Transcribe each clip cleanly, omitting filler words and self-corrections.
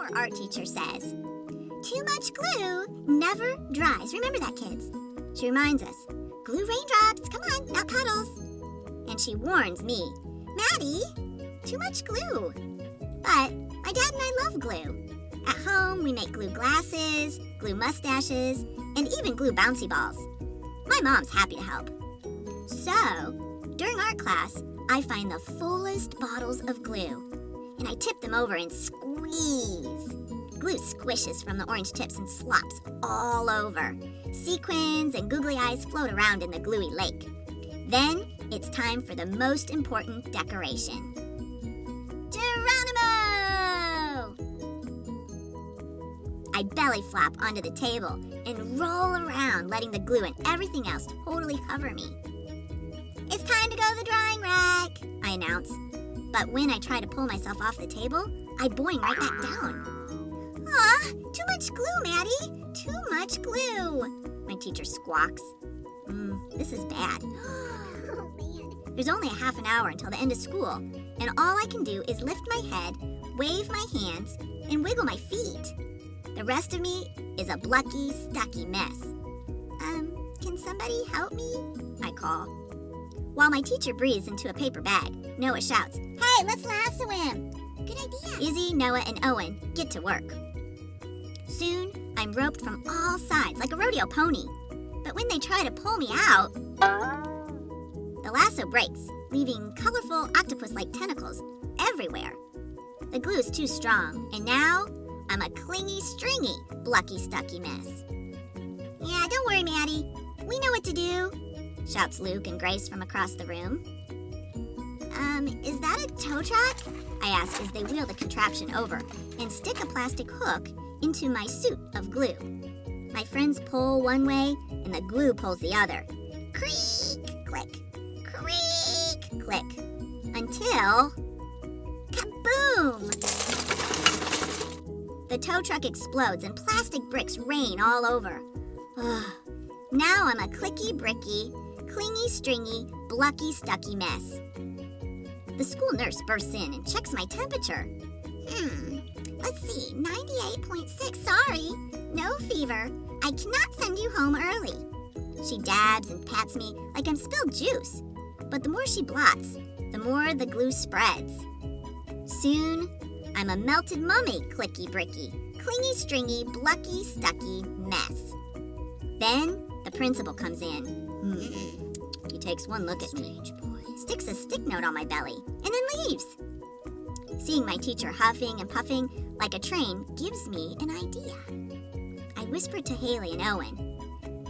Our art teacher says, too much glue never dries. Remember that, kids. She reminds us, glue raindrops, come on, not puddles. And she warns me, Maddie, too much glue. But my dad and I love glue. At home, we make glue glasses, glue mustaches, and even glue bouncy balls. My mom's happy to help. So, during art class, I find the fullest bottles of glue, and I tip them over and squeeze. Glue squishes from the orange tips and slops all over. Sequins and googly eyes float around in the gluey lake. Then, it's time for the most important decoration. Geronimo! I belly flop onto the table and roll around, letting the glue and everything else totally cover me. It's time to go to the drying rack, I announce. But when I try to pull myself off the table, I boing right back down. Aw, too much glue, Maddie. Too much glue, my teacher squawks. This is bad. Oh, man. There's only a half an hour until the end of school, and all I can do is lift my head, wave my hands, and wiggle my feet. The rest of me is a blucky, stucky mess. Can somebody help me? I call. While my teacher breathes into a paper bag, Noah shouts, Hey, let's lasso him! Good idea. Izzy, Noah, and Owen get to work. Soon, I'm roped from all sides like a rodeo pony. But when they try to pull me out, the lasso breaks, leaving colorful octopus-like tentacles everywhere. The glue is too strong, and now I'm a clingy, stringy, blucky, stucky mess. Yeah, don't worry, Maddie. We know what to do, shouts Luke and Grace from across the room. Is that a tow truck? I ask as they wheel the contraption over and stick a plastic hook into my suit of glue. My friends pull one way and the glue pulls the other. Creak, click, creak, click, until kaboom! The tow truck explodes and plastic bricks rain all over. Now I'm a clicky, bricky, clingy, stringy, blucky, stucky mess. The school nurse bursts in and checks my temperature. Let's see, 98.6, sorry. No fever. I cannot send you home early. She dabs and pats me like I'm spilled juice. But the more she blots, the more the glue spreads. Soon, I'm a melted mummy, clicky, bricky, clingy, stringy, blucky, stucky mess. Then, the principal comes in. He takes one look at me, sticks a stick note on my belly, and then leaves. Seeing my teacher huffing and puffing like a train gives me an idea. I whisper to Haley and Owen.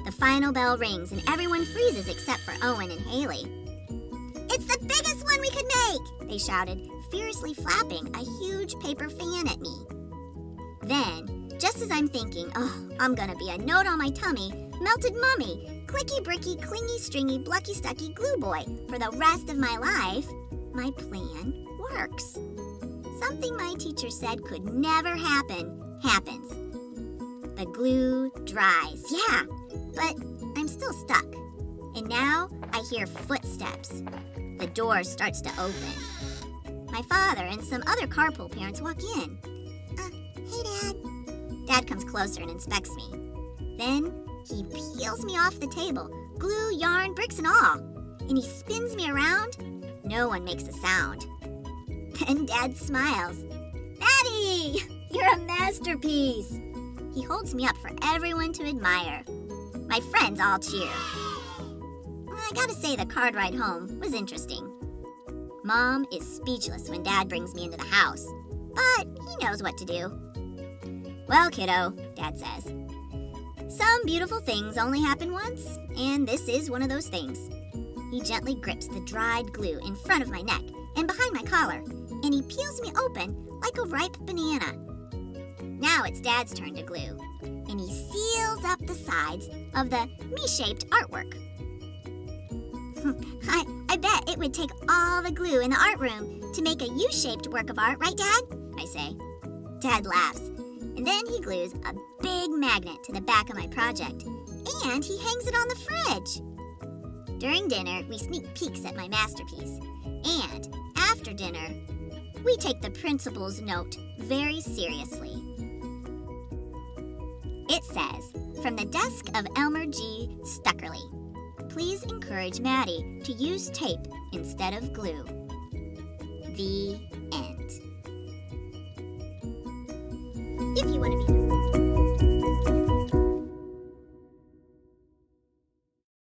The final bell rings and everyone freezes except for Owen and Haley. It's the biggest one we could make, they shouted, furiously flapping a huge paper fan at me. Then, just as I'm thinking, I'm gonna be a note on my tummy, melted mummy, clicky, bricky, clingy, stringy, blucky, stucky glue boy for the rest of my life, my plan works. Something my teacher said could never happen, happens. The glue dries, yeah, but I'm still stuck. And now I hear footsteps. The door starts to open. My father and some other carpool parents walk in. Hey, Dad. Dad comes closer and inspects me. Then he peels me off the table, glue, yarn, bricks and all. And he spins me around. No one makes a sound. Then Dad smiles. Maddie, you're a masterpiece. He holds me up for everyone to admire. My friends all cheer. I gotta say the card ride home was interesting. Mom is speechless when Dad brings me into the house, but he knows what to do. Well, kiddo, Dad says, some beautiful things only happen once, and this is one of those things. He gently grips the dried glue in front of my neck and behind my collar, and he peels me open like a ripe banana. Now it's Dad's turn to glue, and he seals up the sides of the me-shaped artwork. I bet it would take all the glue in the art room to make a U-shaped work of art, right, Dad? I say. Dad laughs, and then he glues a big magnet to the back of my project, and he hangs it on the fridge. During dinner, we sneak peeks at my masterpiece, and after dinner, We take the principal's note very seriously. It says, from the desk of Elmer G. Stuckerly, please encourage Maddie to use tape instead of glue. The end. If you want to be